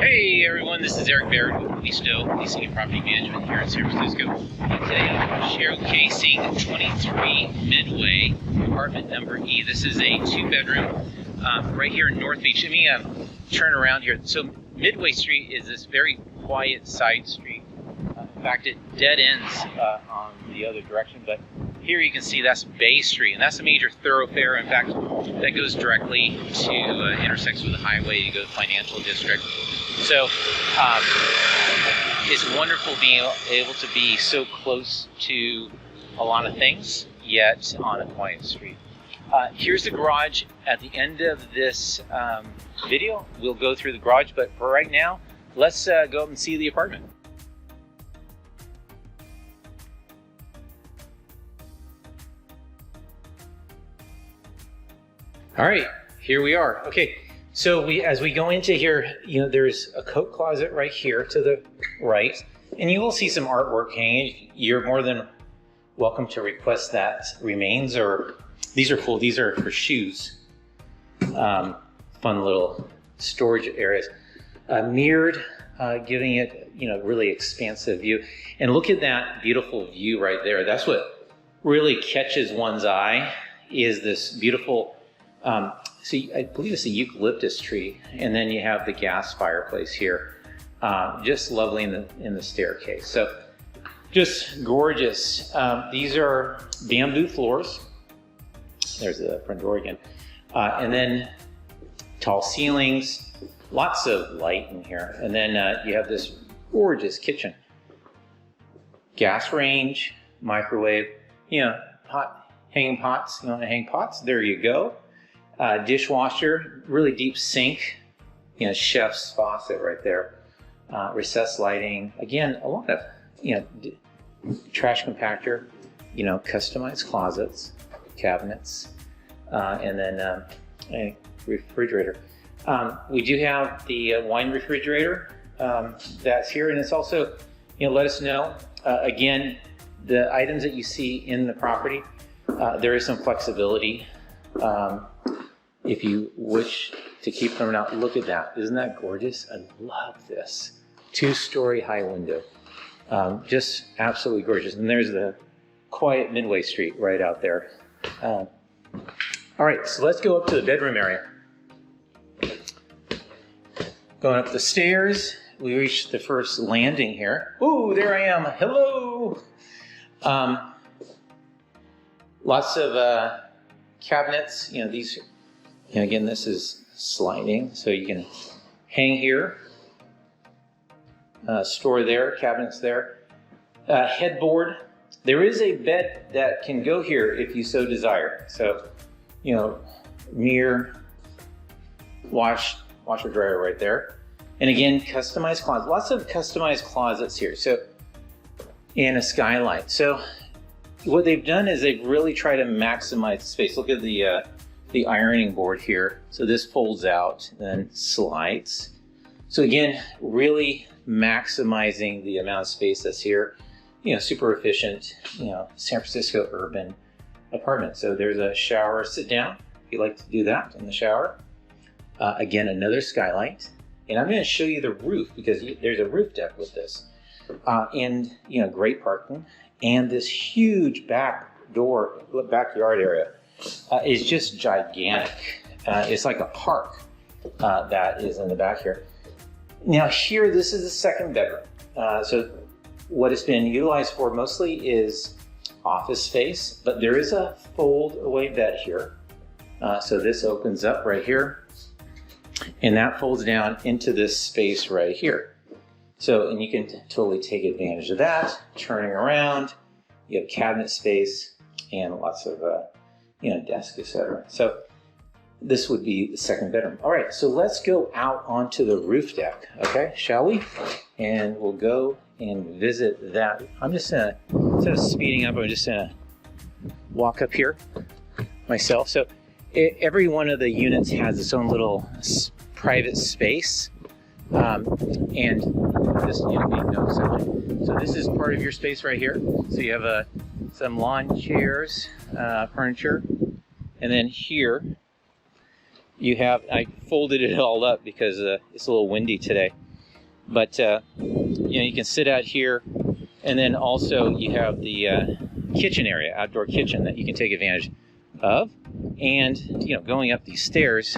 Hey everyone, this is Eric Baird with ReLISTO, Leasing and Property Management here in San Francisco. And today I'm showcasing 23 Midway, apartment number E. This is a 2-bedroom right here in North Beach. Let me turn around here. So Midway Street is this very quiet side street. In fact, it dead ends on the other direction, but here you can see that's Bay Street, and that's a major thoroughfare. In fact, that goes directly to intersects with the highway to go to the financial district. So it's wonderful being able to be so close to a lot of things, yet on a quiet street. Here's the garage. At the end of this video, we'll go through the garage, but for right now, let's go up and see the apartment. All right, here we are. Okay, so as we go into here, there's a coat closet right here to the right, and you will see some artwork hanging. You're more than welcome to request that remains, or these are cool. These are for shoes. Fun little storage areas. Mirrored, giving it really expansive view. And look at that beautiful view right there. That's what really catches one's eye, is this beautiful. So I believe it's a eucalyptus tree, and then you have the gas fireplace here. Just lovely in the staircase. So just gorgeous. These are bamboo floors. There's the front door again. And then tall ceilings, lots of light in here. And then you have this gorgeous kitchen. Gas range, microwave, hot hanging pots. You want to hang pots? There you go. Dishwasher, really deep sink, chef's faucet right there. Recessed lighting, again, a lot of, trash compactor, customized closets, cabinets, and then a refrigerator. We do have the wine refrigerator that's here, and it's also, let us know, again, the items that you see in the property, there is some flexibility. If you wish to keep them out, look at that. Isn't that gorgeous? I love this. 2-story high window. Just absolutely gorgeous. And there's the quiet Midway Street right out there. All right, so let's go up to the bedroom area. Going up the stairs, we reached the first landing here. Oh, there I am. Hello. Lots of cabinets. These. Again, this is sliding, so you can hang here, store there, cabinets there. Headboard. There is a bed that can go here if you so desire. So, mirror, washer dryer right there. And again, customized closet. Lots of customized closets here. So, and a skylight. So, what they've done is they've really tried to maximize space. Look at the ironing board here. So this folds out, then slides. So again, really maximizing the amount of space that's here. Super efficient, San Francisco urban apartment. So there's a shower sit down, if you like to do that in the shower. Again, another skylight. And I'm gonna show you the roof, because there's a roof deck with this. And great parking. And this huge backyard area. Is just gigantic. It's like a park that is in the back here. Now here, this is the second bedroom. So what it's been utilized for mostly is office space, but there is a fold away bed here. So this opens up right here, and that folds down into this space right here. So, and you can totally take advantage of that, turning around. You have cabinet space and lots of desk, etc. So this would be the second bedroom. All right, so let's go out onto the roof deck, okay, shall we? And we'll go and visit that. I'm just gonna, instead of speeding up, I'm just gonna walk up here myself. So every one of the units has its own little private space. And this unit being no selling. So this is part of your space right here. So you have some lawn chairs, furniture, and then here you have, I folded it all up because it's a little windy today. But you can sit out here, and then also you have the kitchen area, outdoor kitchen that you can take advantage of. And going up these stairs,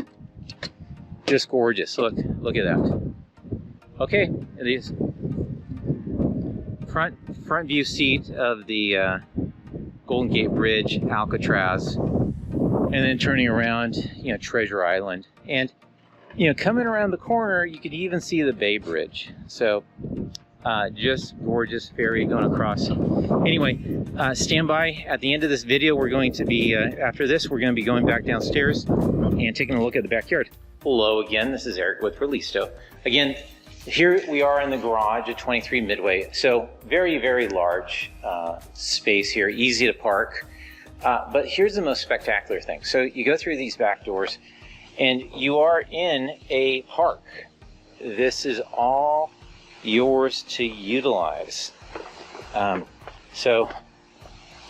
just gorgeous. Look at that. Okay, these front view seat of the Golden Gate Bridge, Alcatraz, and then turning around, Treasure Island, and coming around the corner, you could even see the Bay Bridge. So just gorgeous ferry going across. Anyway, stand by. At the end of this video, we're going to be, after this, we're going to be going back downstairs and taking a look at the backyard. Hello again, this is Eric with ReLISTO. Again, here we are in the garage at 23 Midway. So very, very large space here, easy to park. But here's the most spectacular thing. So you go through these back doors and you are in a park. This is all yours to utilize. So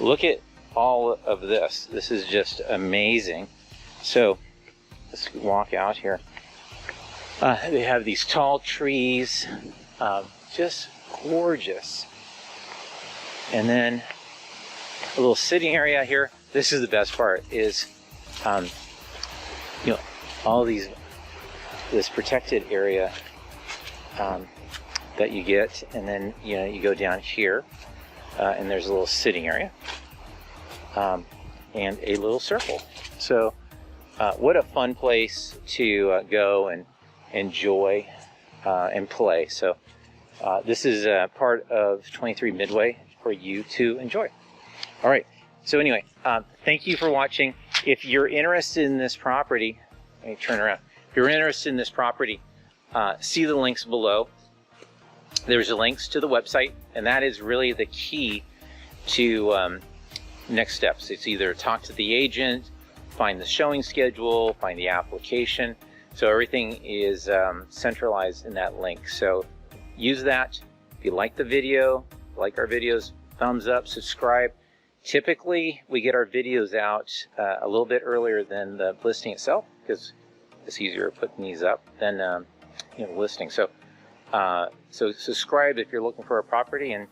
look at all of this. This is just amazing. So let's walk out here. They have these tall trees, just gorgeous. And then a little sitting area here. This is the best part, is all this protected area that you get, and then you go down here, and there's a little sitting area and a little circle. So what a fun place to go and enjoy and play. So this is part of 23 Midway for you to enjoy. All right, so anyway, thank you for watching. If you're interested in this property, let me turn around. If you're interested in this property, see the links below. There's links to the website, and that is really the key to next steps. It's either talk to the agent, find the showing schedule, find the application. So everything is centralized in that link. So use that. If you like the video, like our videos, thumbs up, subscribe. Typically, we get our videos out a little bit earlier than the listing itself, because it's easier putting these up than listing. So so subscribe if you're looking for a property, and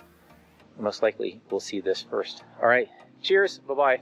most likely we'll see this first. All right, cheers, bye-bye.